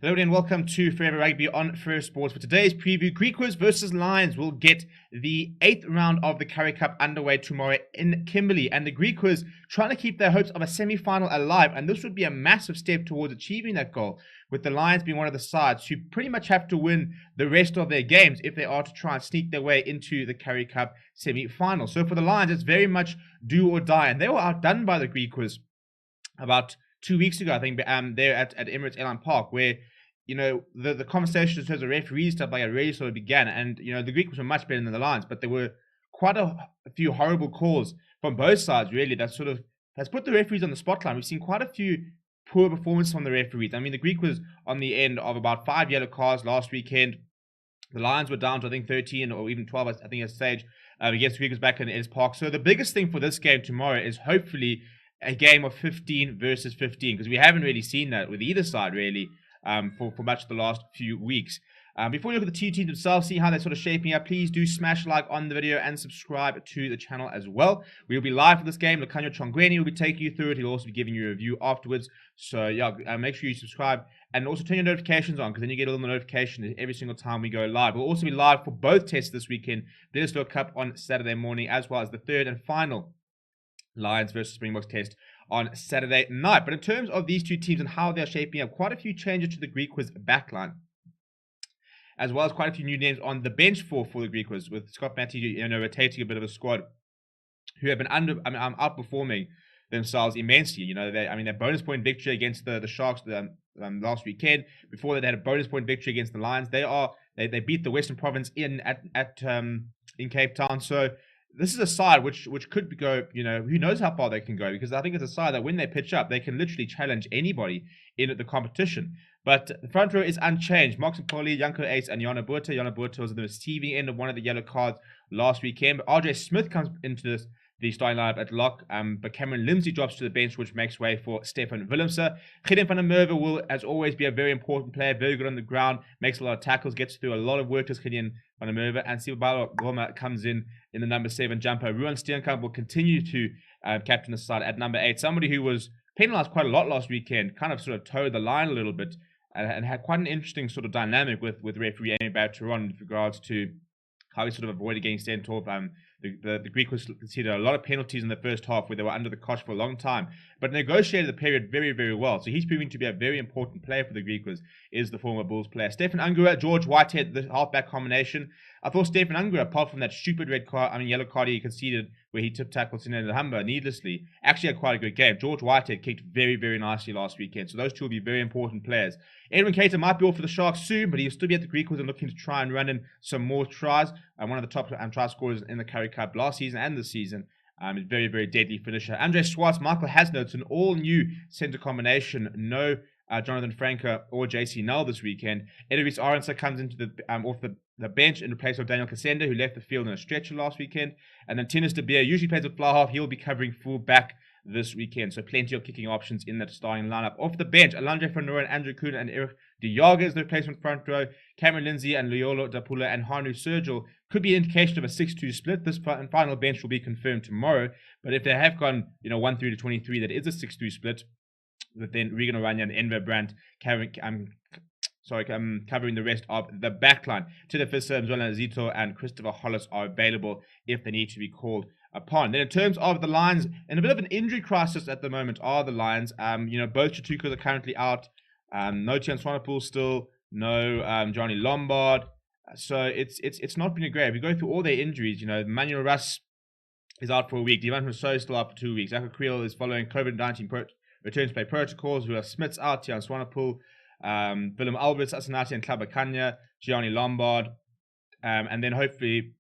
Hello and welcome to Forever Rugby on First Sports. For today's preview, Griquas versus Lions will get the 8th round of the Currie Cup underway tomorrow in Kimberley. And the Griquas trying to keep their hopes of a semi-final alive. And this would be a massive step towards achieving that goal, with the Lions being one of the sides who pretty much have to win the rest of their games if they are to try and sneak their way into the Currie Cup semi-final. So for the Lions, it's very much do or die. And they were outdone by the Griquas about 2 weeks ago, I think, there at Emirates Airline Park, where the conversation in terms of referees stuff like it really sort of began. And the Griquas were much better than the Lions, but there were quite a few horrible calls from both sides, really, that sort of has put the referees on the spotlight. We've seen quite a few poor performances from the referees. I mean, the Griquas on the end of about 5 yellow cards last weekend. The Lions were down to, I think, 13 or even 12, I think, at stage against the Griquas back in Ellis Park. So the biggest thing for this game tomorrow is hopefully a game of 15 versus 15, because we haven't really seen that with either side, really, for much of the last few weeks. Before you look at the two teams themselves, see how they're sort of shaping up, please do smash like on the video and subscribe to the channel as well. We'll be live for this game. Lucanio Chongweni will be taking you through it. He'll also be giving you a review afterwards. So yeah, make sure you subscribe and also turn your notifications on, because then you get a little notification every single time we go live. We'll also be live for both tests this weekend, the Ellis Cup on Saturday morning, as well as the third and final Lions versus Springboks test on Saturday night. But in terms of these two teams and how they're shaping up, quite a few changes to the Griquas backline, as well as quite a few new names on the bench for the Griquas, with Scott Matty rotating a bit of a squad who have been outperforming themselves immensely. Their bonus point victory against the Sharks last weekend. Before that, they had a bonus point victory against the Lions. They beat the Western Province in Cape Town. So this is a side which could go, who knows how far they can go, because I think it's a side that when they pitch up, they can literally challenge anybody in the competition. But the front row is unchanged. Mark Mpoli, Janko Ace, and Jana Buerta. Jana Buerta was at the receiving end of one of the yellow cards last weekend. But RJ Smith comes into the starting lineup at lock, but Cameron Lindsay drops to the bench, which makes way for Stefan Willemse. Gideon van der Merwe will, as always, be a very important player, very good on the ground, makes a lot of tackles, gets through a lot of work to Gideon van der Merwe, and Sibalo Roma comes in the number 7 jumper. Ruan Steenkamp will continue to captain the side at number 8, somebody who was penalised quite a lot last weekend, kind of sort of towed the line a little bit, and had quite an interesting sort of dynamic with referee Amy Barteron with regards to how he sort of avoided getting sent off. The Griquas conceded a lot of penalties in the first half where they were under the cosh for a long time, but negotiated the period very, very well. So he's proving to be a very important player for the Griquas, is the former Bulls player. Stefan Angura, George Whitehead, the halfback combination. I thought Stefan Angura, apart from that stupid yellow card he conceded where he tipped tackles in the Humber needlessly, actually had quite a good game. George Whitehead kicked very, very nicely last weekend. So those two will be very important players. Edwin Cater might be off for the Sharks soon, but he'll still be at the Griquas and looking to try and run in some more tries. One of the top try scorers in the Currie Cup last season and this season. Very, very deadly finisher. Andre Swartz, Michael Hasno, it's an all-new centre combination. No Jonathan Franco or JC Null this weekend. Edwis Aronsa comes into off the bench in place of Daniel Casenda, who left the field in a stretcher last weekend. And then Tinus de Beer usually plays with fly half. He'll be covering full back this weekend. So plenty of kicking options in that starting lineup. Off the bench, Alandre van Nooren, Andrew Kuhn, and Eric de Jager is the replacement front row. Cameron Lindsay and Loyolo Dapula and Hanu Sergil could be an indication of a 6-2 split. This final bench will be confirmed tomorrow. But if they have gone 1-3 to 23, that is a 6-2 split. But then Regan Orania and Enver Brandt covering the rest of the backline. Tila Fisser, Mzwala Zito, and Christopher Hollis are available if they need to be called upon. Then in terms of the Lions, in a bit of an injury crisis at the moment are the Lions. Both Chatukas are currently out. No Tian Swanepoel still. No Johnny Lombard. So it's not been a great. If you go through all their injuries, Manuel Russ is out for a week. Divan Rousseau is still out for 2 weeks. Aka Creel is following COVID-19 return to play protocols. We have Smith's out, Tian Swanepoel, Willem Alberts, Asanati, and Klabakanya, Gianni Lombard, and then hopefully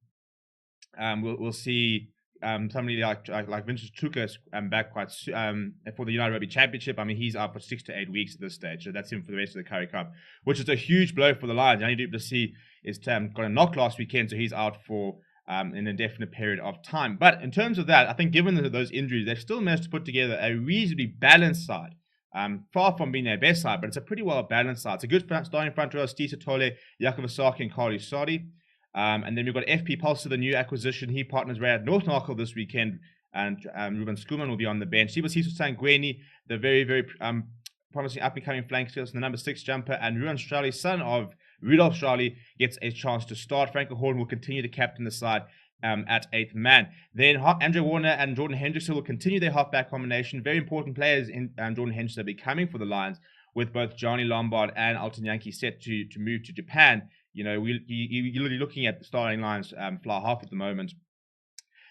we'll see somebody like Vincent Tukas back quite soon for the United Rugby Championship. I mean, he's out for 6 to 8 weeks at this stage, so that's him for the rest of the Currie Cup, which is a huge blow for the Lions. Yanni Duplessis is got a knock last weekend, so he's out for an indefinite period of time. But in terms of that, I think given those injuries, they've still managed to put together a reasonably balanced side. Far from being their best side, but it's a pretty well balanced side. It's a good starting front row: Steve Tole, Jakub Asaki, and Carly Sadi. And then we've got FP Pulse, the new acquisition. He partners right at North Narkle this weekend, and Ruben Skuman will be on the bench. Sibasiso Sangweni, the very, very promising up-and-coming flankers, the number 6 jumper, and Ruan Strali, son of Rudolf Strali, gets a chance to start. Franco Horn will continue to captain the side at 8th man. Then Andre Warner and Jordan Hendrickson will continue their halfback combination. Very important players in Jordan Hendrickson will be coming for the Lions, with both Johnny Lombard and Alton Yankee set to move to Japan. You're looking at the starting lines fly half at the moment.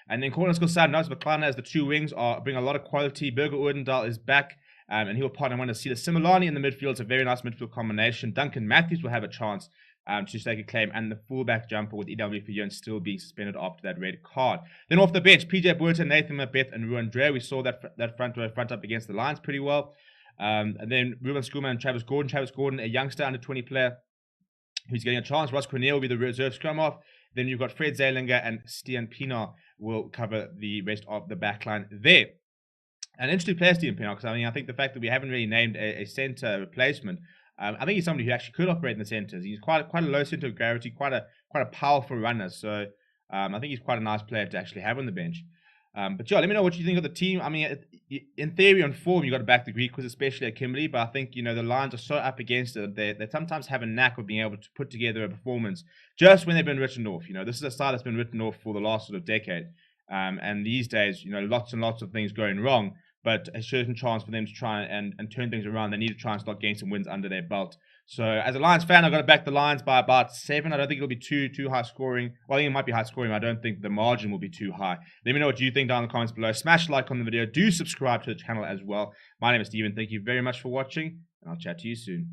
And then corners Kosad, Naz Baklana as the 2 wings bring a lot of quality. Burger ODENDAAL is back, and he will partner one to see the Similani in the midfield. It's a very nice midfield combination. Duncan Matthews will have a chance to stake a claim, and the fullback jumper with EW for Young still being suspended after that red card. Then off the bench, PJ Boerta, Nathan Mabeth, and Ruan Dre. We saw that front up against the Lions pretty well. And then Ruben Schoolman and Travis Gordon. Travis Gordon, a youngster under 20 player who's getting a chance. Ross Cornell will be the reserve scrum half. Then you've got Fred Zeilinger and Stian Pienaar will cover the rest of the backline there. An interesting player, Stian Pienaar, because I think the fact that we haven't really named a centre replacement, I think he's somebody who actually could operate in the centres. He's quite a low centre of gravity, quite a powerful runner. So I think he's quite a nice player to actually have on the bench. But yeah, let me know what you think of the team. I mean, in theory, on form, you got to back the Griquas, especially at Kimberley. But I think the Lions are so up against it. They sometimes have a knack of being able to put together a performance just when they've been written off. This is a side that's been written off for the last sort of decade. And these days, lots and lots of things going wrong. But a certain chance for them to try and turn things around. They need to try and start getting some wins under their belt. So as a Lions fan, I've got to back the Lions by about 7. I don't think it'll be too high scoring. Well, I think it might be high scoring. I don't think the margin will be too high. Let me know what you think down in the comments below. Smash like on the video. Do subscribe to the channel as well. My name is Steven. Thank you very much for watching, and I'll chat to you soon.